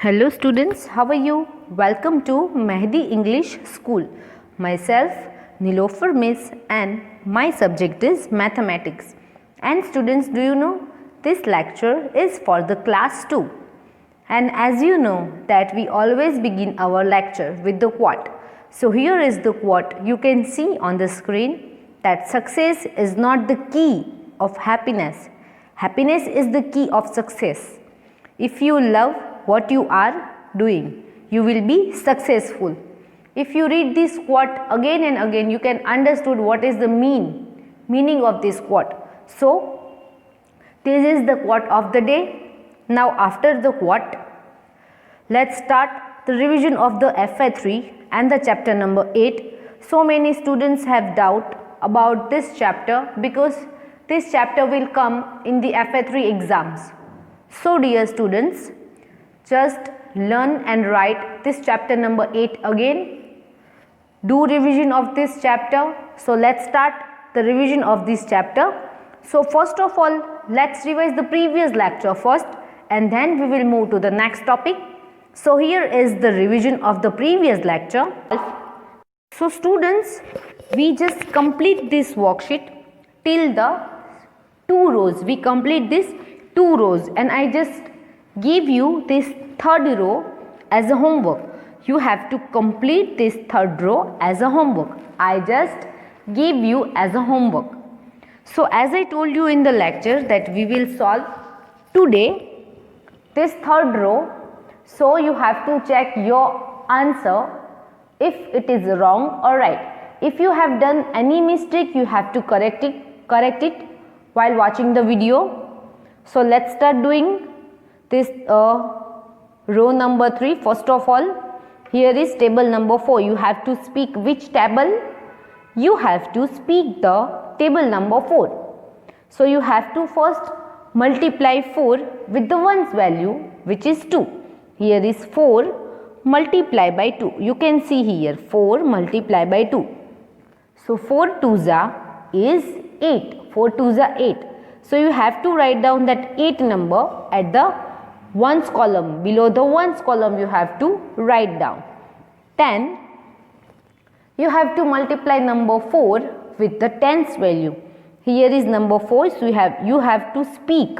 Hello students, how are you? Welcome to Mehdi English School. Myself Nilofer Miss and my subject is mathematics. And students, do you know this lecture is for the class 2. And as you know that we always begin our lecture with the quote. So here is the quote you can see on the screen, that success is not the key of happiness. Happiness is the key of success. If you love what you are doing, you will be successful. If you read this quote again and again, you can understood what is the meaning of this quote. So this is the quote of the day. Now after the quote, let's start the revision of the FA3 and the chapter number 8. So many students have doubt about this chapter because this chapter will come in the FA3 exams. So dear students, just learn and write this chapter number 8 again. Do revision of this chapter. So let's start the revision of this chapter. So first of all, let's revise the previous lecture first and then we will move to the next topic. So here is the revision of the previous lecture. So students, we just complete this worksheet till the 2 rows. We complete this 2 rows and I just give you this 3rd row as a homework. You have to complete this 3rd row as a homework. I just give you as a homework. So as I told you in the lecture that we will solve today this 3rd row. So you have to check your answer if it is wrong or right. If you have done any mistake, you have to correct it while watching the video. So let's start doing this row number 3. First of all, here is table number 4. You have to speak which table? You have to speak the table number 4. So you have to first multiply 4 with the ones value, which is 2. Here is 4 multiplied by 2. You can see here 4 multiplied by 2. So 4 twos is 8. 4 twos are 8. So you have to write down that 8 number at the ones column. Below the ones column you have to write down. 10. You have to multiply number 4 with the tens value. Here is number 4. So you have to speak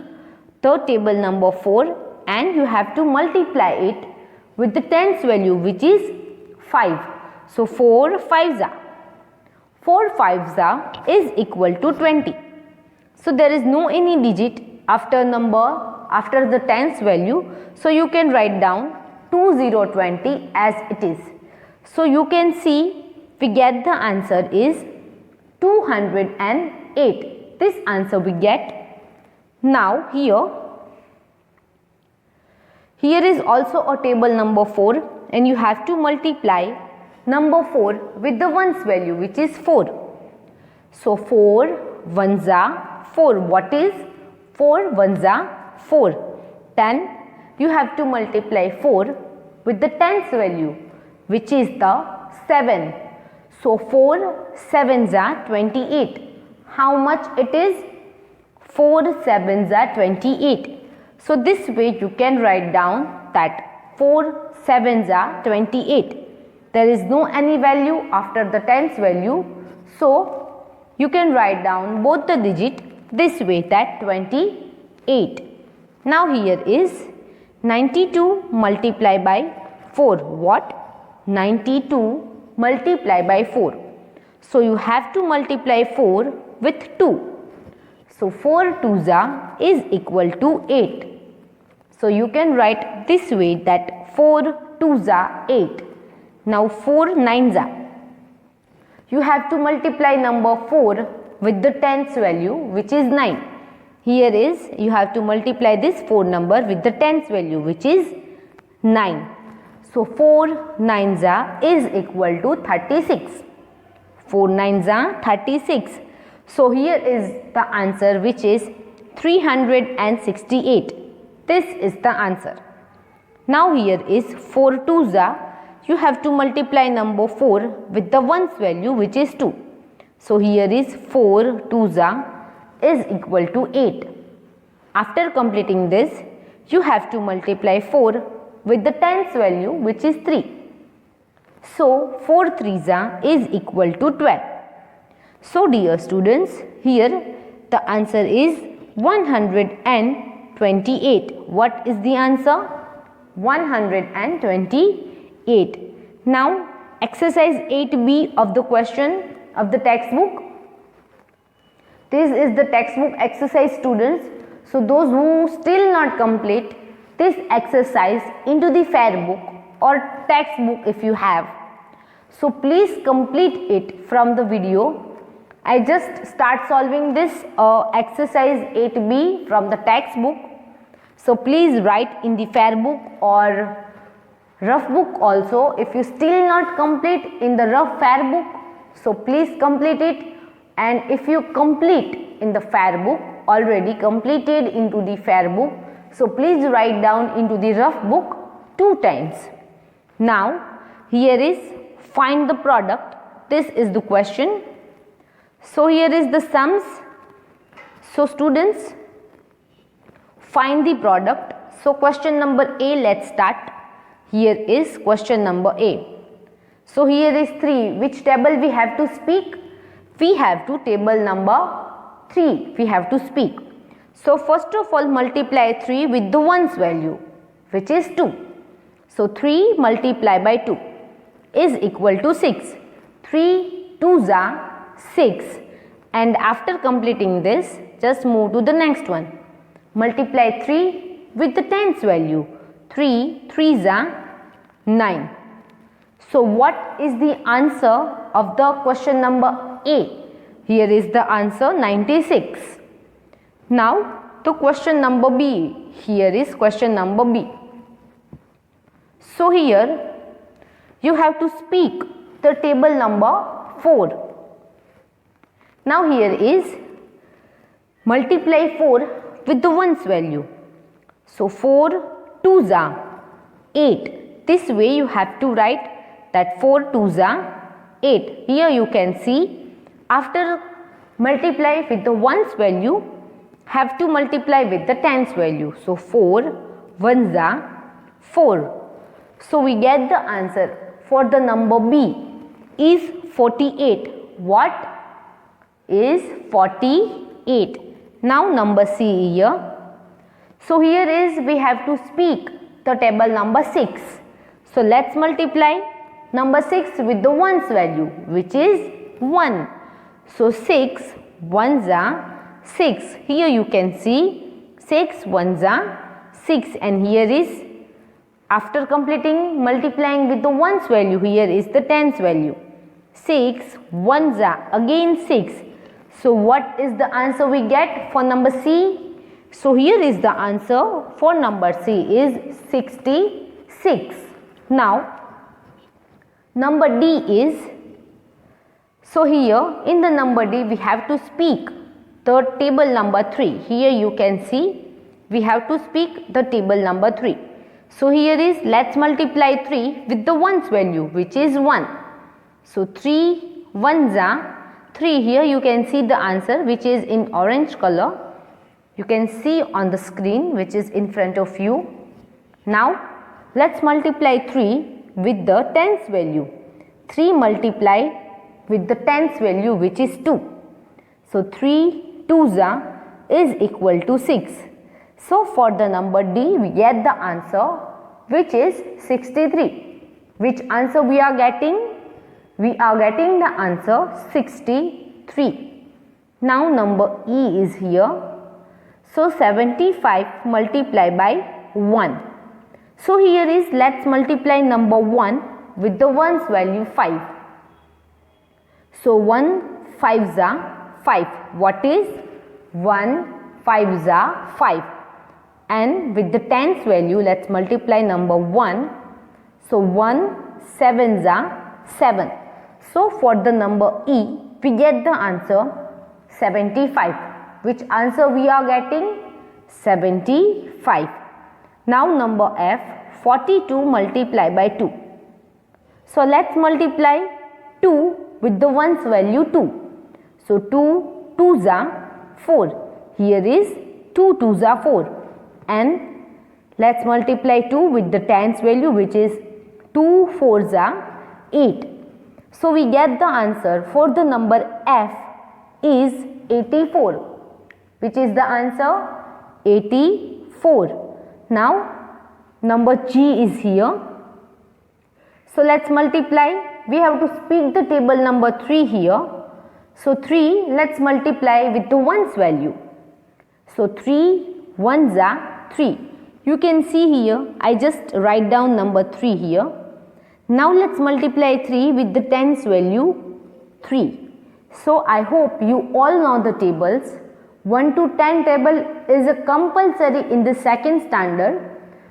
the table number 4 and you have to multiply it with the tens value, which is 5. So 4 fives are. 4 fives are is equal to 20. So there is no any digit after the tens value. So you can write down 2020 as it is. So you can see we get the answer is 208. This answer we get. Now here is also a table number 4 and you have to multiply number 4 with the ones value, which is 4. So 4 ones are 4. What is 4 ones are 4. 10. You have to multiply 4 with the tens value, which is the 7. So 4 sevens are 28. How much it is? 4 sevens are 28. So this way you can write down that 4 sevens are 28. There is no any value after the tens value. So you can write down both the digit this way, that 28. Now here is 92 multiplied by 4. What? 92 multiplied by 4. So you have to multiply 4 with 2. So 4 twos is equal to 8. So you can write this way, that 4 twos are 8. Now 4 nines are. You have to multiply number 4 with the tens value, which is 9. Here is you have to multiply this 4 number with the tens value, which is 9. So 4 nines is equal to 36. 4 nines are 36. So here is the answer, which is 368. This is the answer. Now here is 4 twos you have to multiply number 4 with the ones value, which is 2. So here is 4 twos is equal to 8. After completing this, you have to multiply 4 with the tens value which is 3. So 4 3s is equal to 12. So dear students, here the answer is 128. What is the answer? 128. Now exercise 8b of the question of the textbook. This is the textbook exercise, students. So those who still not complete this exercise into the fair book or textbook if you have, so please complete it from the video. I just start solving this exercise 8b from the textbook. So please write in the fair book or rough book also. If you still not complete in the rough fair book, so please complete it. And if you complete in the fair book, already completed into the fair book, so please write down into the rough book 2 times. Now here is find the product. This is the question. So here is the sums. So students, find the product. So question number A, let's start. Here is question number A. So here is 3. Which table we have to speak? We have to table number 3 we have to speak. So first of all multiply 3 with the ones value which is 2. So 3 multiplied by 2 is equal to 6. 3 2s are 6, and after completing this just move to the next one. Multiply 3 with the tens value. 3 3s are 9. So what is the answer of the question number A? Here is the answer 96. Now to question number B. Here is question number B. So here you have to speak the table number 4. Now here is multiply 4 with the ones value. So 4 2s are 8. This way you have to write that 4 2s are 8. Here you can see after multiply with the ones value have to multiply with the tens value. So 4 1s are 4. So we get the answer for the number B is 48. What is 48? Now number C here. So here is we have to speak the table number 6. So let's multiply number 6 with the ones value which is 1. So 6 1s are 6. Here you can see 6 1s are 6, and here is after completing multiplying with the ones value, here is the tens value. 6 1s are again 6. So what is the answer we get for number C? So here is the answer for number C is 66. Now number D is, so here in the number D we have to speak the table number 3. Here you can see we have to speak the table number 3. So here is let's multiply 3 with the ones value which is 1. So 3 1s are 3. Here you can see the answer which is in orange color. You can see on the screen which is in front of you. Now let's multiply 3 with the tens value. 3 multiply with the tens value which is 2. So 3 2s are is equal to 6. So for the number D we get the answer which is 63. Which answer we are getting? We are getting the answer 63. Now number E is here. So 75 multiplied by 1. So here is let's multiply number 1 with the ones value 5. So 1 5s are 5. What is 1 5s are 5? And with the tens value let's multiply number 1. So 1 7s are 7. So for the number E we get the answer 75. Which answer we are getting? 75. Now number F, 42 multiplied by 2. So let's multiply 2 with the ones value 2. So 2 2s are 4. Here is 2 2s are 4. And Let's multiply 2 with the tens value, which is 2 4s are 8. So we get the answer for the number f is 84, which is the answer 84. Now number g is here. So let's multiply. We have to speak the table number 3 here. So 3, let's multiply with the ones value. So 3 ones are 3. You can see here, I just write down number 3 here. Now let's multiply 3 with the tens value 3. So I hope you all know the tables. 1 to 10 table is a compulsory in the second standard.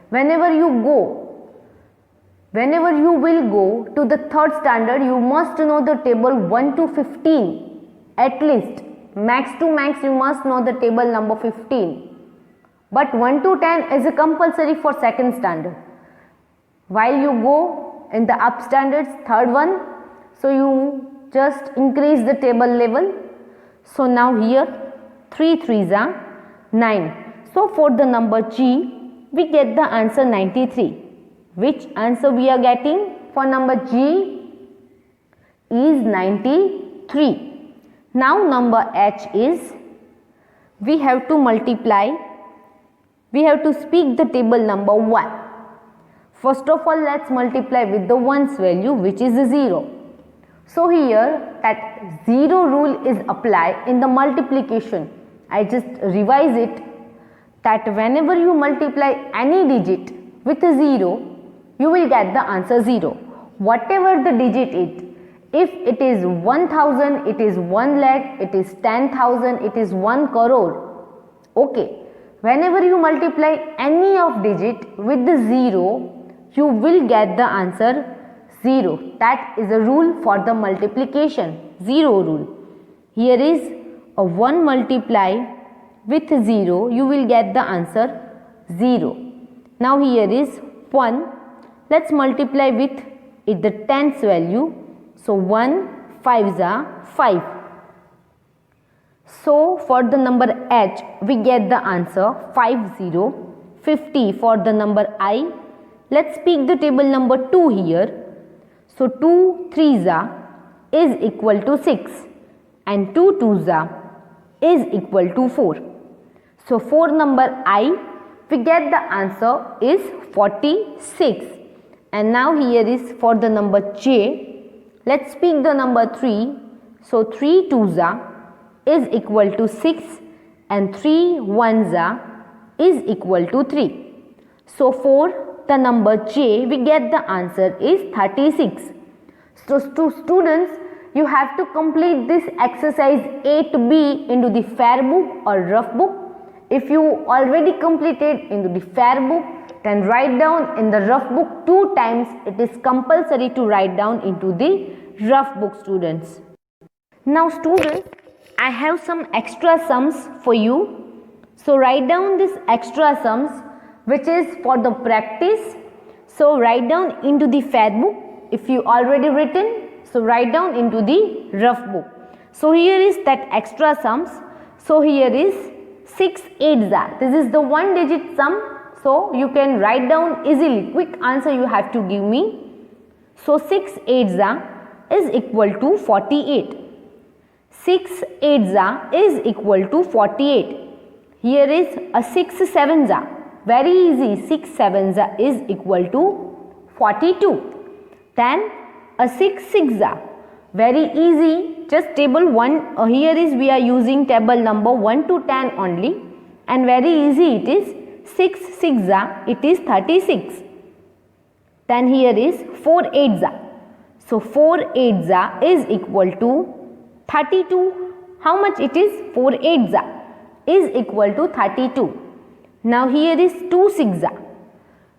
Whenever you will go to the third standard, you must know the table 1 to 15. At least, max to max, you must know the table number 15. But 1 to 10 is a compulsory for second standard. While you go in the up standards, third one, so you just increase the table level. So now here 3 3s are 9. So for the number G, we get the answer 93. Which answer we are getting for number G is 93. Now number H is, we have to multiply, we have to speak the table number 1. First of all, let's multiply with the ones value, which is 0. So here that 0 rule is applied in the multiplication. I just revise it, that whenever you multiply any digit with a 0, you will get the answer 0. Whatever the digit is, if it is 1000, it is 1 lakh, it is 10,000, it is 1 crore. Okay. Whenever you multiply any of digit with the 0, you will get the answer 0. That is a rule for the multiplication, 0 rule. Here is a 1 multiply with 0, you will get the answer 0. Now here is 1. Let's multiply with it the tens value. So 1 5s are 5. So for the number H, we get the answer 50 for the number I. Let's pick the table number 2 here. So 2 3s is equal to 6 and 2 2s is equal to 4. So for number I, we get the answer is 46. And now here is for the number J. Let's pick the number 3. So 3 2s is equal to 6 and 3 1s is equal to 3. So for the number J, we get the answer is 36. So to students, you have to complete this exercise 8b into the fair book or rough book. If you already completed into the fair book, then write down in the rough book 2 times. It is compulsory to write down into the rough book, students. Now students, I have some extra sums for you. So write down this extra sums, which is for the practice. So write down into the fair book. If you already written, so write down into the rough book. So here is that extra sums. So here is 6 8s. This is the one digit sum. So you can write down easily. Quick answer you have to give me. So 6 8s is equal to 48. 6 8s is equal to 48. Here is a 6 7s. Very easy. 6 7s is equal to 42. Then a 6 6s. Very easy. Just table 1. Here is we are using table number 1 to 10 only. And very easy it is. 6 6s, it is 36. Then here is 4 8s. So 4 8s is equal to 32. How much it is? 4 8s is equal to 32. Now here is 2 6s.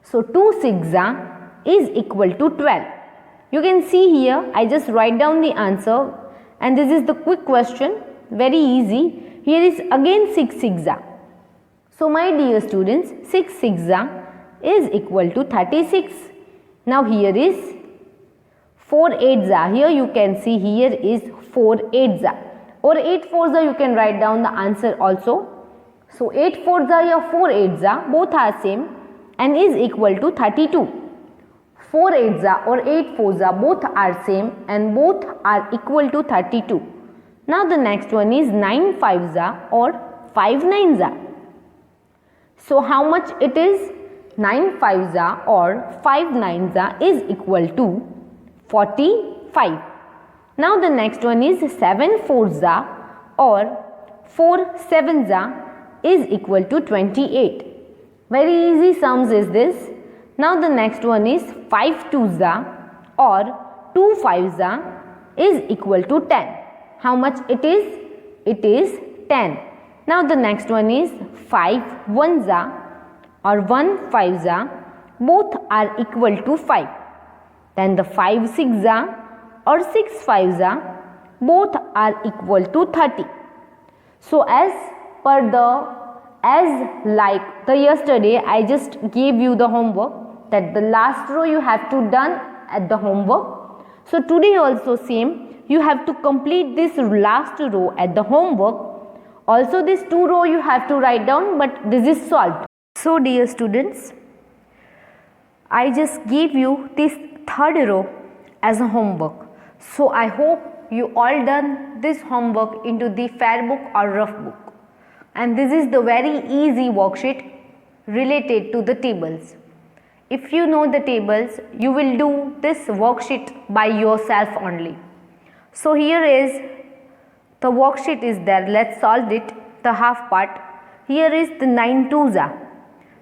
So 2 6s is equal to 12. You can see here, I just write down the answer, and this is the quick question. Very easy. Here is again 6 6s. So my dear students, 6 6s is equal to 36. Now here is 4 8s. Here you can see here is 4 8s. Or 8 4s you can write down the answer also. So 8 4s or 4 8s both are same. and is equal to 32. 4 8s or 8 4s both are same and both are equal to 32. Now the next one is 9 5s or 5 9s. So how much it is? 9 5s or 5 9s is equal to 45. Now the next one is 7 4s or 4 7s is equal to 28. Very easy sums is this. Now the next one is 5 2s or 2 5s is equal to 10. How much it is? It is 10. Now the next one is 5 1s or 1 5s both are equal to 5. Then the 5 6s or 6 5s both are equal to 30. So as like the yesterday I just gave you the homework that the last row you have to done at the homework. So today also same, you have to complete this last row at the homework. Also this 2 row you have to write down, but this is solved. So dear students, I just gave you this 3rd row as a homework. So I hope you all done this homework into the fair book or rough book. And this is the very easy worksheet related to the tables. If you know the tables, you will do this worksheet by yourself only. So here is the worksheet is there. Let's solve it, the half part. Here is the 9 2s.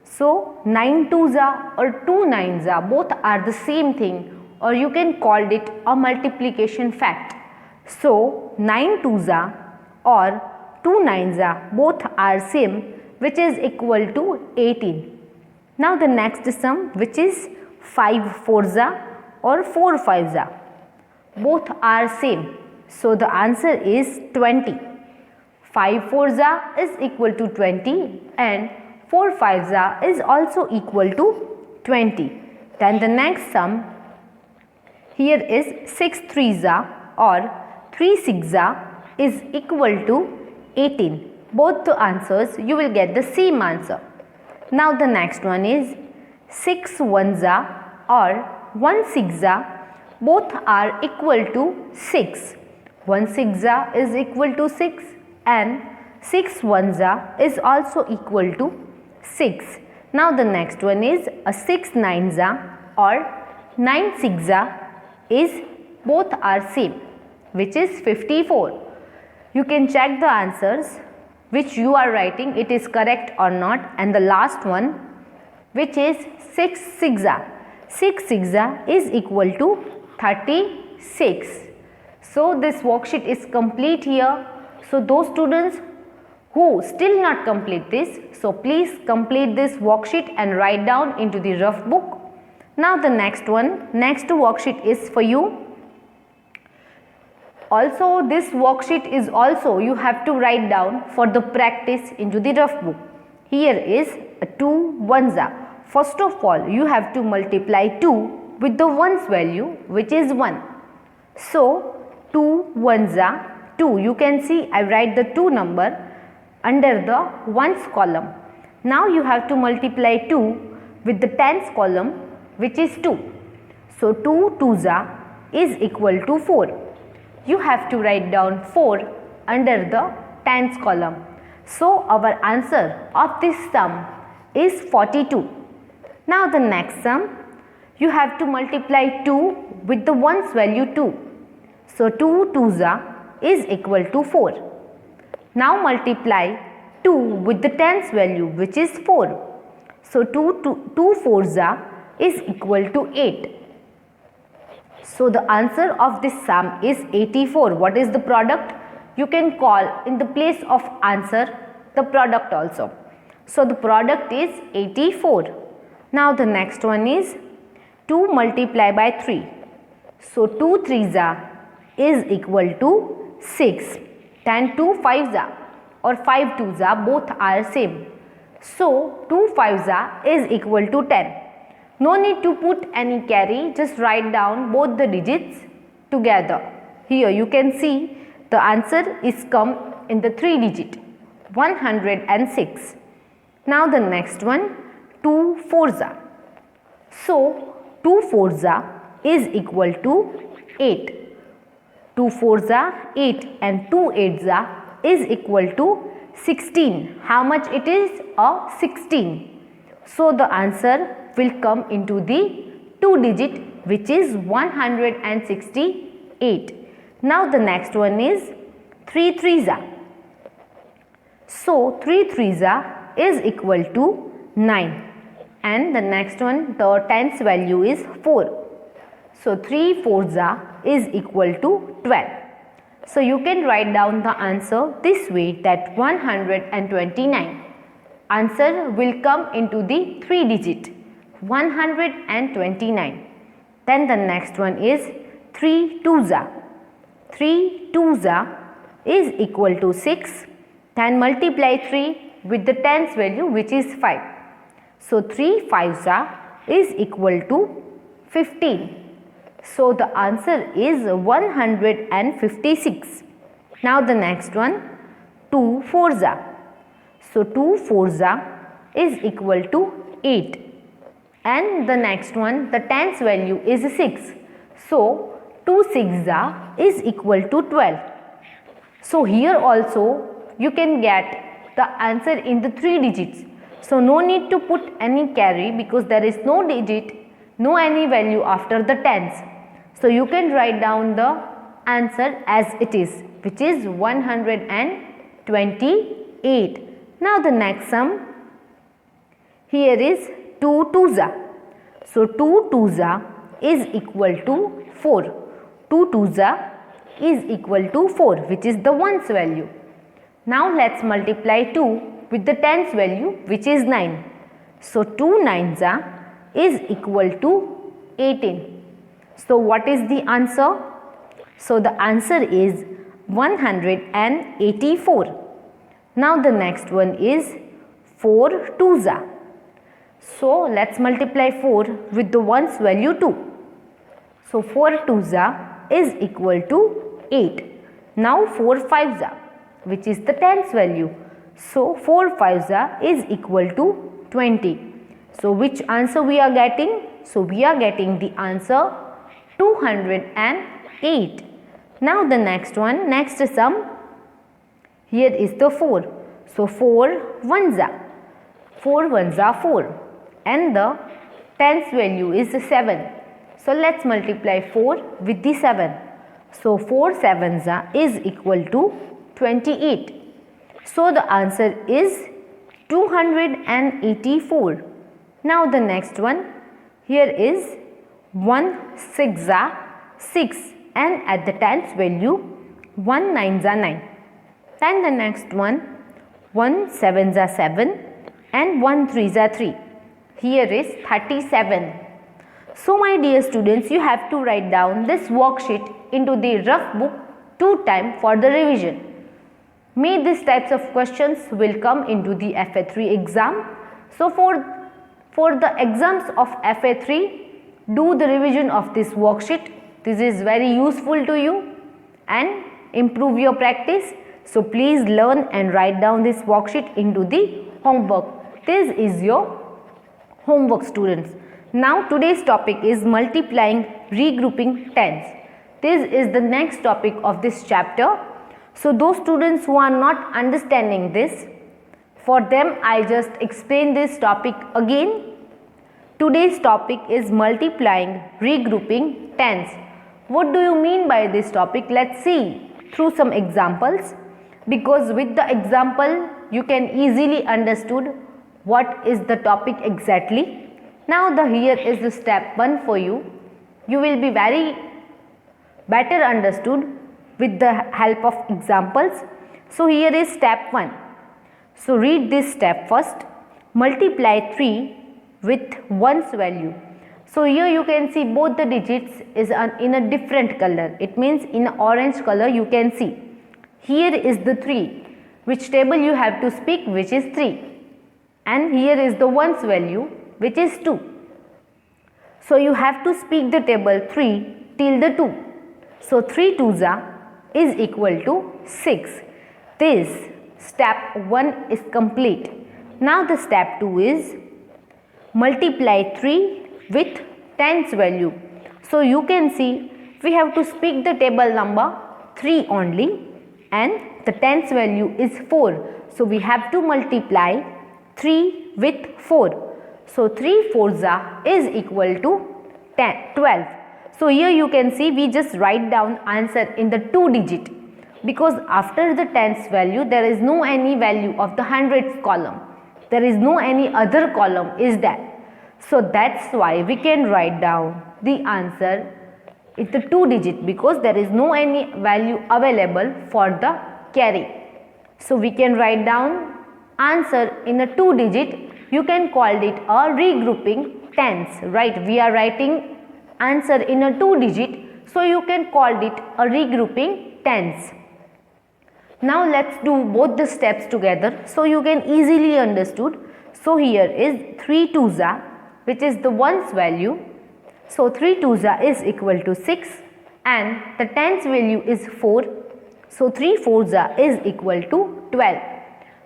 So 9 2s or 2 9s both are the same thing, or you can call it a multiplication fact. So 9 2s or 2 9s both are same, which is equal to 18. Now the next sum, which is 5 4s or 4 5s, both are same. So the answer is 20. 5 4s is equal to 20 and 4 5s is also equal to 20. Then the next sum, here is 6 3s or 3 6s is equal to 18. Both the answers you will get the same answer. Now the next one is 6 1s or 1 6s both are equal to 6. 1 6s is equal to 6 and 6 1s is also equal to 6. Now the next one is a 6 9s or 9 6s is both are same, which is 54. You can check the answers which you are writing, it is correct or not. And the last one, which is 6 6s. 6 6s is equal to 36. So this worksheet is complete here. So those students who still not complete this, so please complete this worksheet and write down into the rough book. Now the next worksheet is for you. Also this worksheet is also you have to write down for the practice into the rough book. Here is 2 1s. First of all, you have to multiply 2 with the 1's value, which is 1. So 2 1s 2. You can see I write the 2 number under the 1's column. Now you have to multiply 2 with the 10's column, which is 2. So 2 2s is equal to 4. You have to write down 4 under the 10's column. So our answer of this sum is 42. Now the next sum, you have to multiply 2 with the 1's value 2. So 2 2s is equal to 4. Now multiply 2 with the 10's value, which is 4. So 2 4s is equal to 8. So the answer of this sum is 84. What is the product? You can call in the place of answer the product also. So the product is 84. Now the next one is 2 multiplied by 3. So 2 3s is equal to 6. Then 2 5s or 5 2s both are same. So 2 5s is equal to 10. No need to put any carry, just write down both the digits together. Here you can see the answer is come in the 3 digit 106. Now the next one, 2 fours are. So 2 fours are is equal to 8. 2 fours are 8 and 2 eights are is equal to 16. How much it is? 16. So the answer will come into the 2 digit, which is 168. Now the next one is 3 threes are. So 3 threes are is equal to 9, and the next one, the tens value is 4. So 3 fours are is equal to 12. So you can write down the answer this way, that 129. Answer will come into the 3 digit, 129. Then the next one is 3 twos are. 3 twos are is equal to 6. Then multiply 3 with the tens value, which is 5. So 3 fives are is equal to 15. So the answer is 156. Now the next one, 2 fours are. So 2 fours are is equal to 8, and the next one, the tens value is 6. So 2 sixes are is equal to 12. So here also you can get the answer in the 3 digits. So no need to put any carry, because there is no digit, no any value after the tens. So you can write down the answer as it is, which is 128. Now the next sum, here is 2 twos are. So 2 twos are is equal to 4. 2 twos are is equal to 4, which is the ones value. Now let's multiply 2 with the tens value, which is 9. So 2 nines are is equal to 18. So what is the answer? So the answer is 184. Now the next one is 4 twos are. So let's multiply 4 with the ones value 2. So 4 twos are is equal to 8. Now 4 fives are, which is the tens value. So 4 fives are is equal to 20. So which answer we are getting? So we are getting the answer 208. Now the next one, next sum, here is the 4. So 4 ones are. 4 ones are 4, and the tens value is 7. So let's multiply 4 with the 7. So 4 sevens are is equal to 28. So the answer is 284. Now the next one, here is 1 six are 6, and at the tens value 1 nines are 9. Then the next one, 1 sevens are 7, and 1 threes are 3. Here is 37. So my dear students, you have to write down this worksheet into the rough book 2 times for the revision. May these types of questions will come into the FA3 exam. So for the exams of FA3, do the revision of this worksheet. This is very useful to you and improve your practice. So please learn and write down this worksheet into the homework. This is your homework, students. Now today's topic is multiplying regrouping tens. This is the next topic of this chapter. So those students who are not understanding this, for them I just explain this topic again. Today's topic is multiplying regrouping tens. What do you mean by this topic? Let's see through some examples, because with the example you can easily understood what is the topic exactly. Now here is the step 1 for you. You will be very better understood with the help of examples. So here is step 1. So read this step first. Multiply 3 with 1's value. So here you can see both the digits is in a different color. It means in orange color you can see. Here is the 3. Which table you have to speak, which is 3. And here is the 1's value, which is 2. So you have to speak the table 3 till the 2. So 3 twos are is equal to 6. This step 1 is complete. Now the step 2 is multiply 3 with tens value. So you can see we have to speak the table number 3 only, and the tens value is 4. So we have to multiply 3 with 4. So 3 fours is equal to 12. So here you can see we just write down answer in the 2 digit, because after the tens value there is no any value of the hundreds column. There is no any other column is that. So that's why we can write down the answer in the 2 digit, because there is no any value available for the carry. So we can write down answer in a 2 digit. You can call it a regrouping tens, right? We are writing answer in a 2 digit, so you can call it a regrouping tens. Now let's do both the steps together so you can easily understood. So here is 3 twos, which is the ones value. So 3 twos is equal to 6, and the tens value is 4. So 3 fours is equal to 12.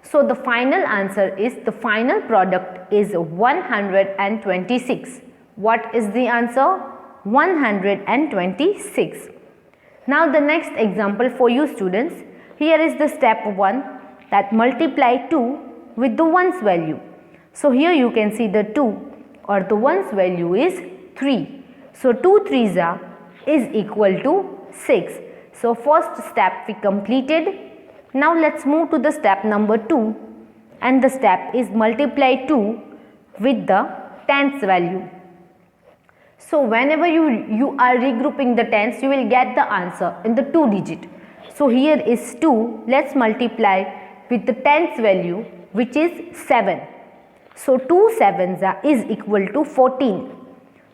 So the final answer is, the final product is 126. What is the answer? 126. Now the next example for you students. Here is the step 1, that multiply 2 with the ones value. So here you can see the 2 or the ones value is 3. So 2 threes is equal to 6. So first step we completed. Now let's move to the step number 2, and the step is multiply 2 with the tens value. So whenever you are regrouping the tens, you will get the answer in the 2 digit. So here is 2, let's multiply with the tens value, which is 7. So 2 sevens is equal to 14.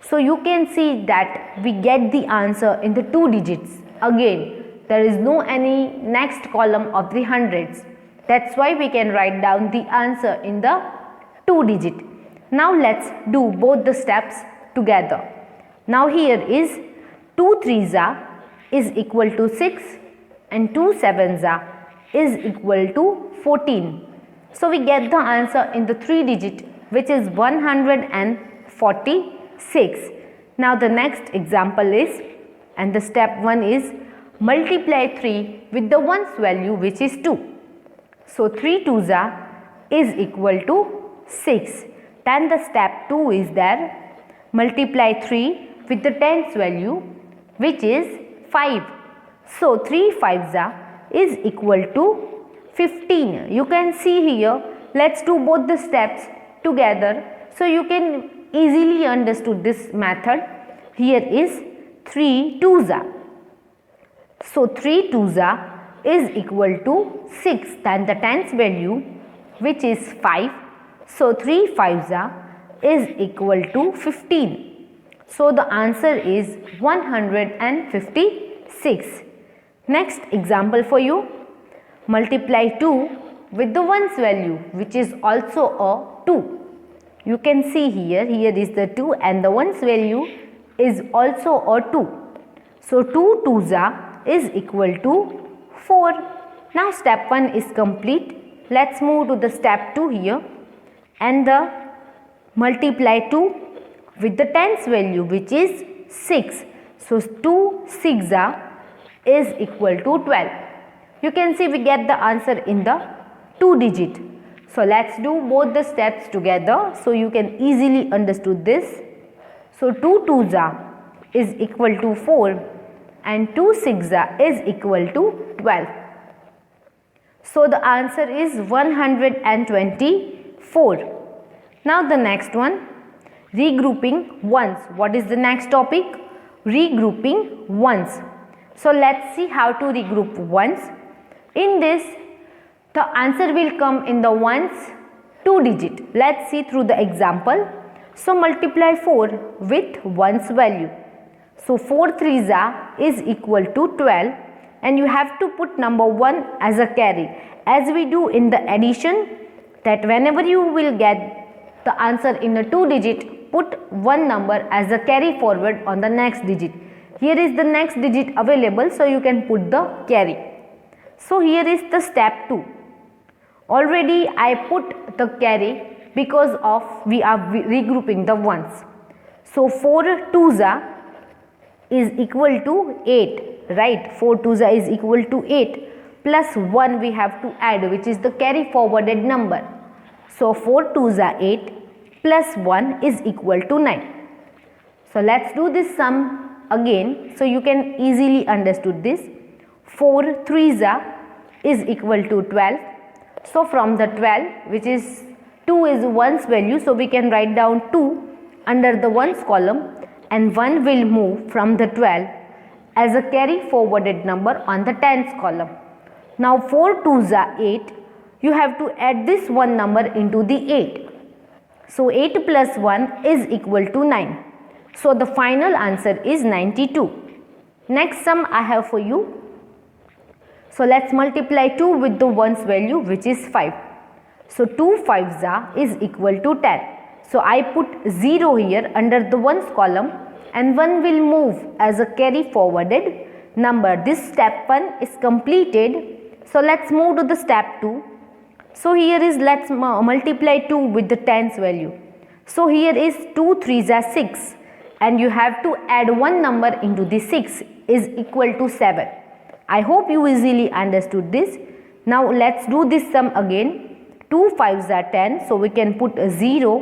So you can see that we get the answer in the 2 digits. Again, there is no any next column of the hundreds. That's why we can write down the answer in the 2 digit. Now let's do both the steps together. Now here is 2 threes is equal to 6, and 2 sevens is equal to 14. So we get the answer in the 3 digit, which is 146. Now the next example is, and the step 1 is multiply 3 with the ones value, which is 2. So 3 twos is equal to 6. Then the step 2 is there, multiply 3 with the tens value, which is 5. So 3 fives is equal to 15. You can see here, let's do both the steps together so you can easily understood this method. Here is 3 twos. So 3 twos is equal to 6, then the tens value, which is 5. So 3 fives is equal to 15. So the answer is 156. Next example for you, multiply 2 with the ones value, which is also a 2. You can see here is the 2 and the ones value is also a 2. So 2 twos is equal to 4. Now step 1 is complete. Let's move to the step 2 here, and the multiply 2 with the tens value, which is 6. So 2 6 is equal to 12. You can see we get the answer in the 2 digit. So let's do both the steps together so you can easily understood this. So 2 twos is equal to 4, and 2 6 is equal to 12. So the answer is 124. Now the next one, regrouping ones. What is the next topic? Regrouping ones. So let's see how to regroup ones. In this, the answer will come in the ones 2 digit. Let's see through the example. So multiply 4 with ones value. So 4 threes is equal to 12, and you have to put number 1 as a carry, as we do in the addition, that whenever you will get the answer in a 2 digit, put one number as a carry forward on the next digit. Here is the next digit available, so you can put the carry. So here is the step 2. Already I put the carry because of we are regrouping the ones. So 4 twos is equal to 8, right? 4 twos is equal to 8 plus 1 we have to add, which is the carry forwarded number. So 4 twos are 8 plus 1 is equal to 9. So let's do this sum again so you can easily understood this. 4 threes is equal to 12. So from the 12, which is 2 is 1's value, so we can write down 2 under the 1's column, and 1 will move from the 12 as a carry forwarded number on the 10's column. Now 4 twos are 8. You have to add this one number into the 8. So 8 plus 1 is equal to 9. So the final answer is 92. Next sum I have for you. So let's multiply 2 with the 1's value, which is 5. So 2 5s is equal to 10. So I put 0 here under the 1's column, and 1 will move as a carry forwarded number. This step 1 is completed. So let's move to the step 2. So here is let's multiply 2 with the 10's value. So here is 2 3s are 6, and you have to add one number into the 6 is equal to 7. I hope you easily understood this. Now let's do this sum again. 2 5s are 10, so we can put a 0.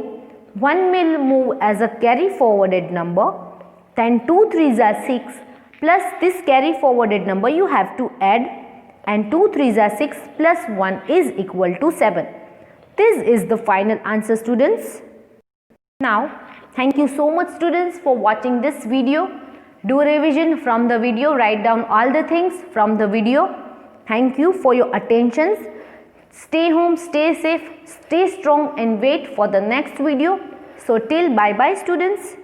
1 will move as a carry forwarded number. Then 2 3s are 6 plus this carry forwarded number you have to add, and 2 3s are 6 plus 1 is equal to 7. This is the final answer, students. Now thank you so much students for watching this video. Do revision from the video, write down all the things from the video. Thank you for your attention. Stay home, stay safe, stay strong, and wait for the next video. So till bye bye students.